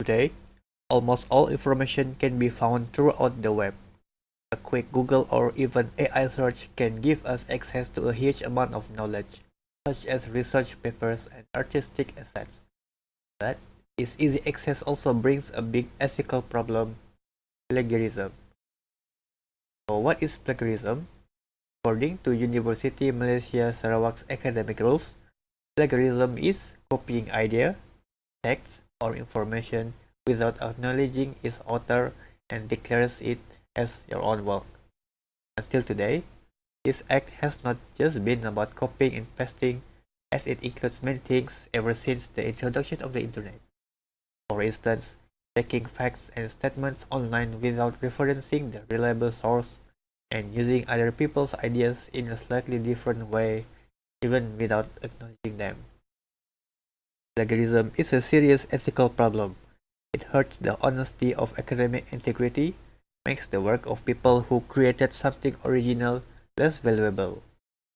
Today, almost all information can be found throughout the web. A quick Google or even AI search can give us access to a huge amount of knowledge, such as research papers and artistic assets. But this easy access also brings a big ethical problem: plagiarism. So, what is plagiarism? According to University Malaysia Sarawak's academic rules, plagiarism is copying idea, text, or information without acknowledging its author and declares it as your own work. Until today, this act has not just been about copying and pasting, as it includes many things ever since the introduction of the internet. For instance, taking facts and statements online without referencing the reliable source, and using other people's ideas in a slightly different way, even without acknowledging them. Plagiarism is a serious ethical problem. It hurts the honesty of academic integrity, makes the work of people who created something original less valuable,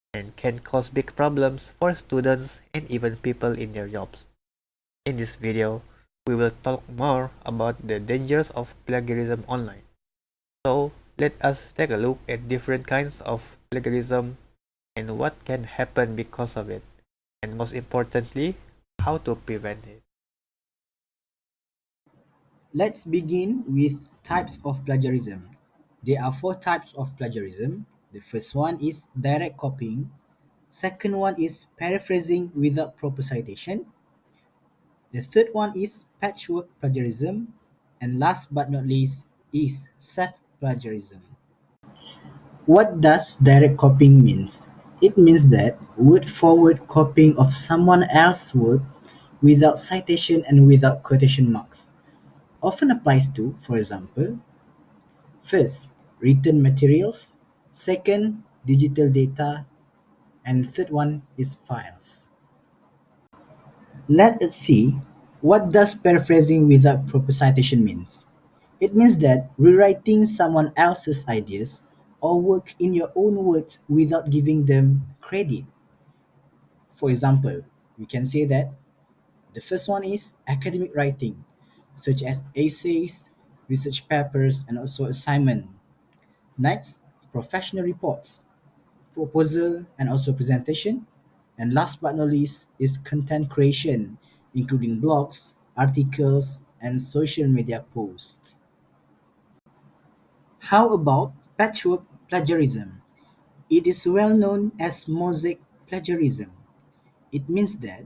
and can cause big problems for students and even people in their jobs. In this video, we will talk more about the dangers of plagiarism online. So, let us take a look at different kinds of plagiarism and what can happen because of it, and most importantly, how to prevent it. Let's begin with types of plagiarism. There are four types of plagiarism. The first one is direct copying. Second one is paraphrasing without proper citation. The third one is patchwork plagiarism. And last but not least is self-plagiarism. What does direct copying means? It means that word-for-word copying of someone else's words without citation and without quotation marks. Often applies to, for example, first, written materials, second, digital data, and third one is files. Let us see what does paraphrasing without proper citation means. It means that rewriting someone else's ideas or work in your own words without giving them credit. For example, we can say that the first one is academic writing, such as essays, research papers, and also assignment. Next, professional reports, proposal, and also presentation. And last but not least is content creation, including blogs, articles, and social media posts. How about patchwork plagiarism? It is well known as mosaic plagiarism. It means that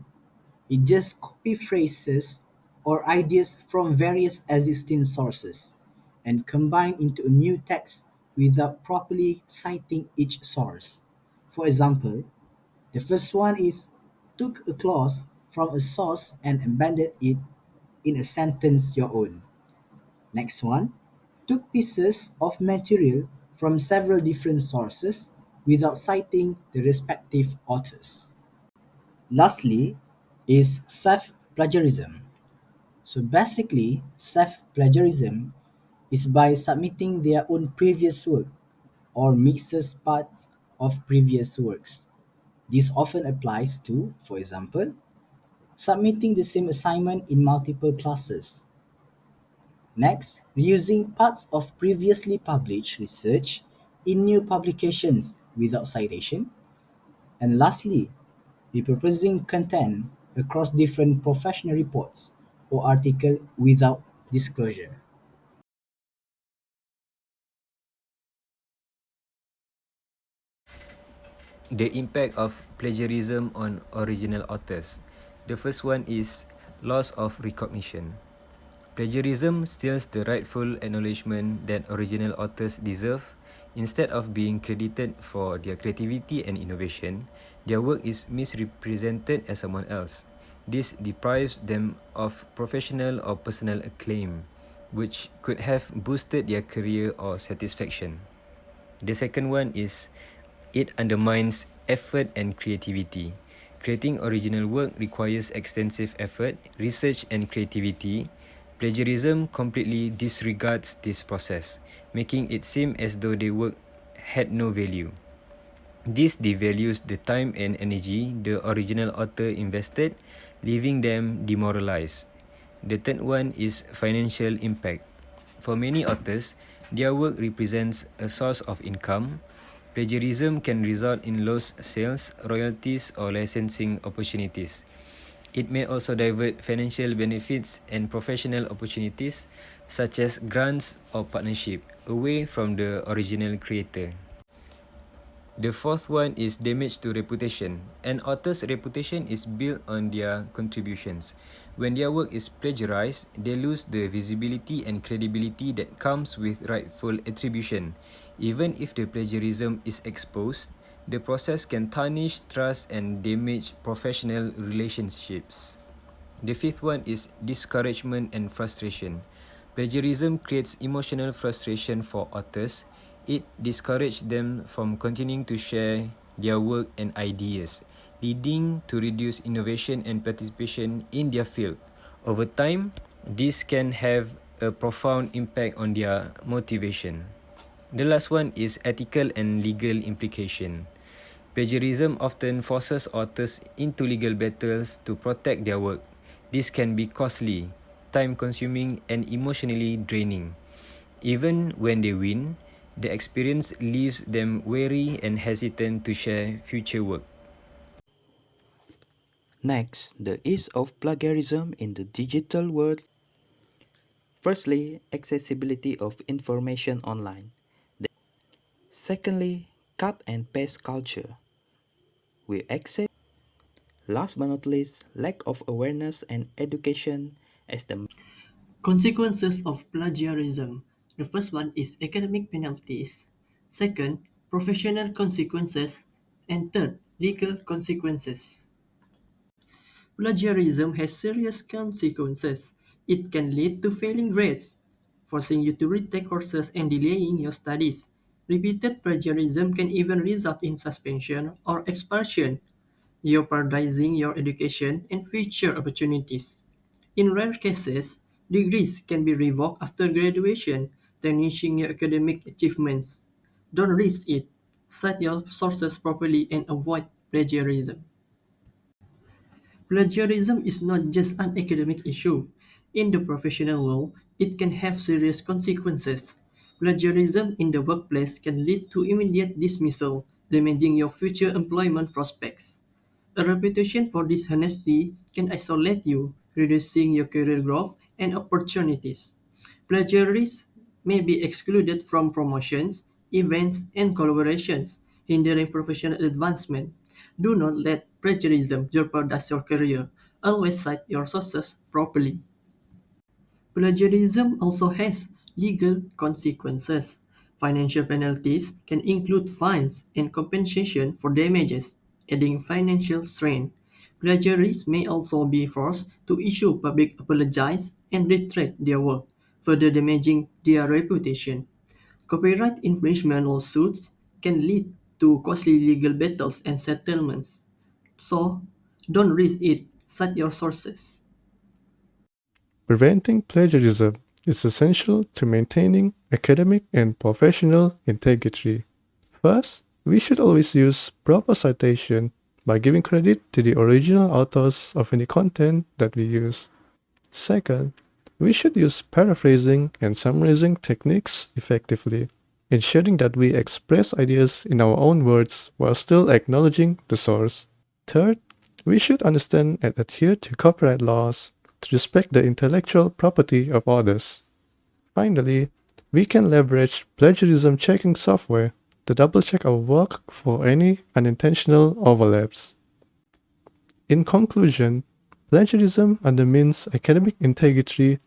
it just copy phrases or ideas from various existing sources and combine into a new text without properly citing each source. For example, the first one is took a clause from a source and embedded it in a sentence your own. Next one, took pieces of material from several different sources without citing the respective authors. Lastly, is self plagiarism. So basically, self plagiarism is by submitting their own previous work or mixes parts of previous works. This often applies to, for example, submitting the same assignment in multiple classes. Next, reusing parts of previously published research in new publications without citation. And lastly, repurposing content across different professional reports or article without disclosure. The impact of plagiarism on original authors. The first one is loss of recognition. Plagiarism steals the rightful acknowledgement that original authors deserve. Instead of being credited for their creativity and innovation, their work is misrepresented as someone else. This deprives them of professional or personal acclaim, which could have boosted their career or satisfaction. The second one is it undermines effort and creativity. Creating original work requires extensive effort, research, and creativity. Plagiarism completely disregards this process, making it seem as though their work had no value. This devalues the time and energy the original author invested, leaving them demoralized. The third one is financial impact. For many authors, their work represents a source of income. Plagiarism can result in lost sales, royalties, or licensing opportunities. It may also divert financial benefits and professional opportunities, such as grants or partnership, away from the original creator. The fourth one is damage to reputation. An author's reputation is built on their contributions. When their work is plagiarized, they lose the visibility and credibility that comes with rightful attribution. Even if the plagiarism is exposed, the process can tarnish trust and damage professional relationships. The fifth one is discouragement and frustration. Plagiarism creates emotional frustration for authors. It discourages them from continuing to share their work and ideas, leading to reduced innovation and participation in their field. Over time, this can have a profound impact on their motivation. The last one is ethical and legal implication. Plagiarism often forces authors into legal battles to protect their work. This can be costly, time-consuming, and emotionally draining. Even when they win, the experience leaves them wary and hesitant to share future work. Next, the ease of plagiarism in the digital world. Firstly, accessibility of information online. Secondly, cut and paste culture. We access. Last but not least, lack of awareness and education as the Consequences of plagiarism. The first one is academic penalties. Second, professional consequences. And third, legal consequences. Plagiarism has serious consequences. It can lead to failing grades, forcing you to retake courses and delaying your studies. Repeated plagiarism can even result in suspension or expulsion, jeopardizing your education and future opportunities. In rare cases, degrees can be revoked after graduation, tarnishing your academic achievements. Don't risk it. Cite your sources properly and avoid plagiarism. Plagiarism is not just an academic issue. In the professional world, it can have serious consequences. Plagiarism in the workplace can lead to immediate dismissal, damaging your future employment prospects. A reputation for dishonesty can isolate you, reducing your career growth and opportunities. Plagiarists may be excluded from promotions, events, and collaborations, hindering professional advancement. Do not let plagiarism jeopardize your career. Always cite your sources properly. Plagiarism also has legal consequences. Financial penalties can include fines and compensation for damages, adding financial strain. Plagiarists may also be forced to issue public apologies and retract their work, further damaging their reputation. Copyright infringement lawsuits can lead to costly legal battles and settlements. So, don't risk it. Cite your sources. Preventing plagiarism is essential to maintaining academic and professional integrity. First, we should always use proper citation by giving credit to the original authors of any content that we use. Second, we should use paraphrasing and summarizing techniques effectively, ensuring that we express ideas in our own words while still acknowledging the source. Third, we should understand and adhere to copyright laws to respect the intellectual property of others. Finally, we can leverage plagiarism checking software to double check our work for any unintentional overlaps. In conclusion, plagiarism undermines academic integrity,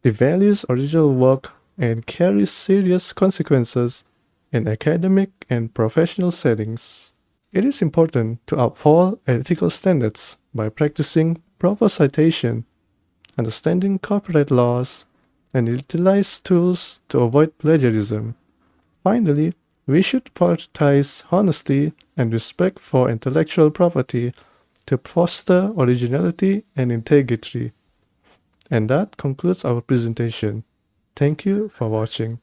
devalues original work, and carries serious consequences in academic and professional settings. It is important to uphold ethical standards by practicing proper citation, understanding copyright laws, and utilize tools to avoid plagiarism. Finally, we should prioritize honesty and respect for intellectual property to foster originality and integrity. And that concludes our presentation. Thank you for watching.